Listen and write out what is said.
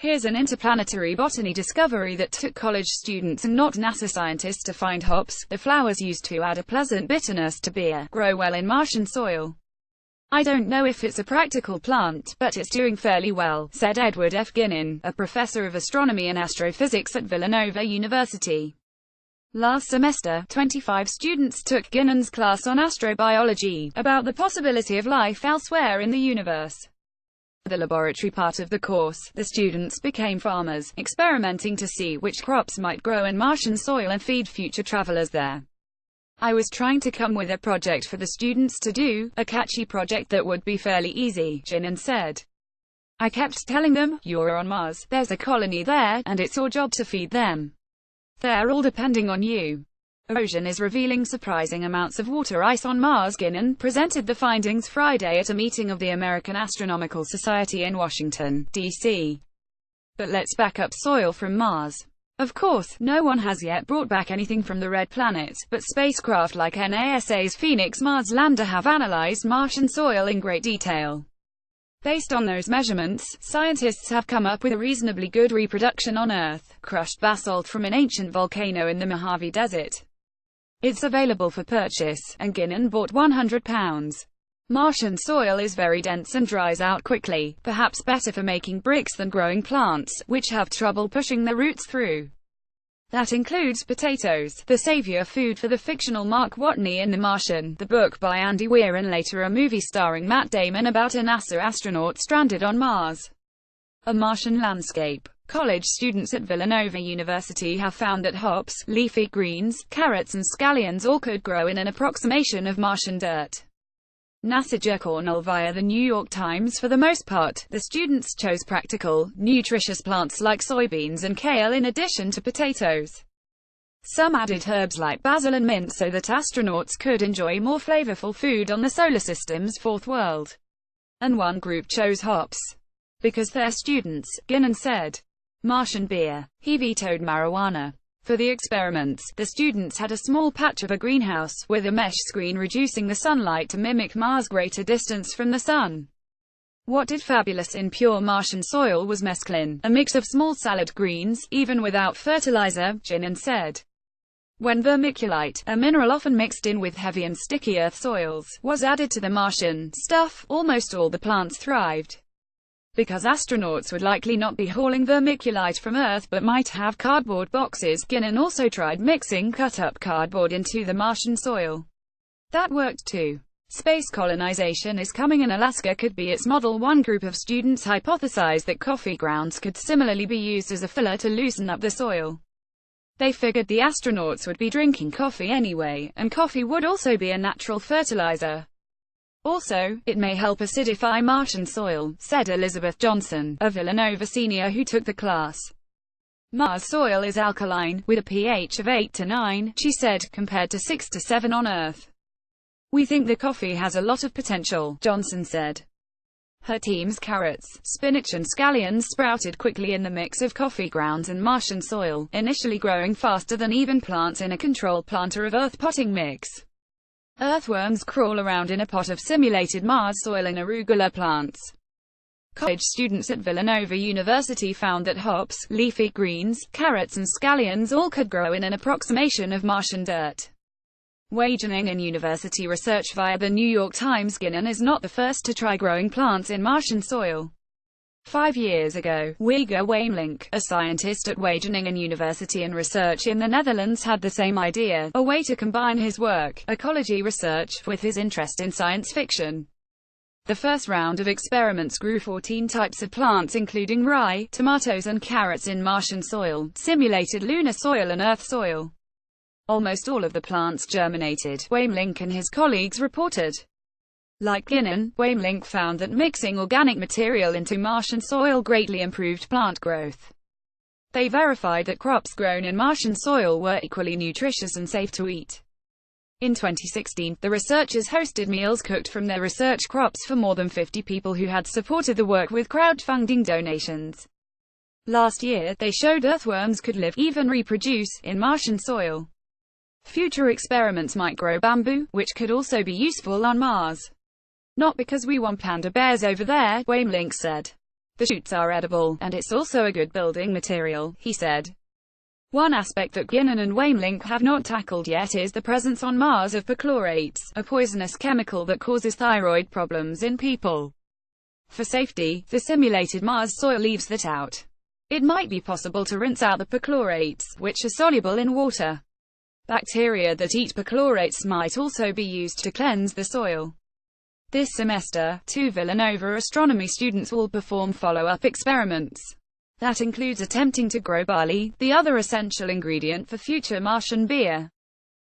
Here's an interplanetary botany discovery that took college students and not NASA scientists to find. Hops, the flowers used to add a pleasant bitterness to beer, grow well in Martian soil. I don't know if it's a practical plant, but it's doing fairly well, said Edward F. Guinan, a professor of astronomy and astrophysics at Villanova University. Last semester, 25 students took Guinan's class on astrobiology, about the possibility of life elsewhere in the universe. The laboratory part of the course, the students became farmers, experimenting to see which crops might grow in Martian soil and feed future travelers there. I was trying to come with a project for the students to do, a catchy project that would be fairly easy, Guinan said. I kept telling them, you're on Mars, there's a colony there, and it's your job to feed them. They're all depending on you. Erosion is revealing surprising amounts of water ice on Mars. Guinan presented the findings Friday at a meeting of the American Astronomical Society in Washington, D.C. But let's back up. Soil from Mars. Of course, no one has yet brought back anything from the Red Planet, but spacecraft like NASA's Phoenix Mars lander have analyzed Martian soil in great detail. Based on those measurements, scientists have come up with a reasonably good reproduction on Earth, crushed basalt from an ancient volcano in the Mojave Desert. It's available for purchase, and Guinan bought 100 pounds. Martian soil is very dense and dries out quickly, perhaps better for making bricks than growing plants, which have trouble pushing their roots through. That includes potatoes, the savior food for the fictional Mark Watney in The Martian, the book by Andy Weir, and later a movie starring Matt Damon about a NASA astronaut stranded on Mars. A Martian landscape. College students at Villanova University have found that hops, leafy greens, carrots and scallions all could grow in an approximation of Martian dirt. NASA Cornell via the New York Times. For the most part, the students chose practical, nutritious plants like soybeans and kale in addition to potatoes. Some added herbs like basil and mint so that astronauts could enjoy more flavorful food on the solar system's fourth world. And one group chose hops because they're students, Guinan said. Martian beer. He vetoed marijuana. For the experiments, the students had a small patch of a greenhouse, with a mesh screen reducing the sunlight to mimic Mars' greater distance from the sun. What did fabulous in pure Martian soil was mesclun, a mix of small salad greens, even without fertilizer, Guinan said. When vermiculite, a mineral often mixed in with heavy and sticky earth soils, was added to the Martian stuff, almost all the plants thrived. Because astronauts would likely not be hauling vermiculite from Earth but might have cardboard boxes, Guinan also tried mixing cut-up cardboard into the Martian soil. That worked too. Space colonization is coming and Alaska could be its model. One group of students hypothesized that coffee grounds could similarly be used as a filler to loosen up the soil. They figured the astronauts would be drinking coffee anyway, and coffee would also be a natural fertilizer. Also, it may help acidify Martian soil, said Elizabeth Johnson, a Villanova senior who took the class. Mars soil is alkaline, with a pH of 8 to 9, she said, compared to 6 to 7 on Earth. We think the coffee has a lot of potential, Johnson said. Her team's carrots, spinach and scallions sprouted quickly in the mix of coffee grounds and Martian soil, initially growing faster than even plants in a control planter of earth potting mix. Earthworms crawl around in a pot of simulated Mars soil in arugula plants. College students at Villanova University found that hops, leafy greens, carrots and scallions all could grow in an approximation of Martian dirt. Wageningen University research via the New York Times. Guinan is not the first to try growing plants in Martian soil. 5 years ago, Wiggo Wamelink, a scientist at Wageningen University and research in the Netherlands, had the same idea, a way to combine his work, ecology research, with his interest in science fiction. The first round of experiments grew 14 types of plants including rye, tomatoes and carrots in Martian soil, simulated lunar soil and Earth soil. Almost all of the plants germinated, Wamelink and his colleagues reported. Like Guinan, Wamelink found that mixing organic material into Martian soil greatly improved plant growth. They verified that crops grown in Martian soil were equally nutritious and safe to eat. In 2016, the researchers hosted meals cooked from their research crops for more than 50 people who had supported the work with crowdfunding donations. Last year, they showed earthworms could live, even reproduce, in Martian soil. Future experiments might grow bamboo, which could also be useful on Mars. Not because we want panda bears over there, Wamelink said. The shoots are edible, and it's also a good building material, he said. One aspect that Guinan and Wamelink have not tackled yet is the presence on Mars of perchlorates, a poisonous chemical that causes thyroid problems in people. For safety, the simulated Mars soil leaves that out. It might be possible to rinse out the perchlorates, which are soluble in water. Bacteria that eat perchlorates might also be used to cleanse the soil. This semester, 2 Villanova astronomy students will perform follow-up experiments. That includes attempting to grow barley, the other essential ingredient for future Martian beer.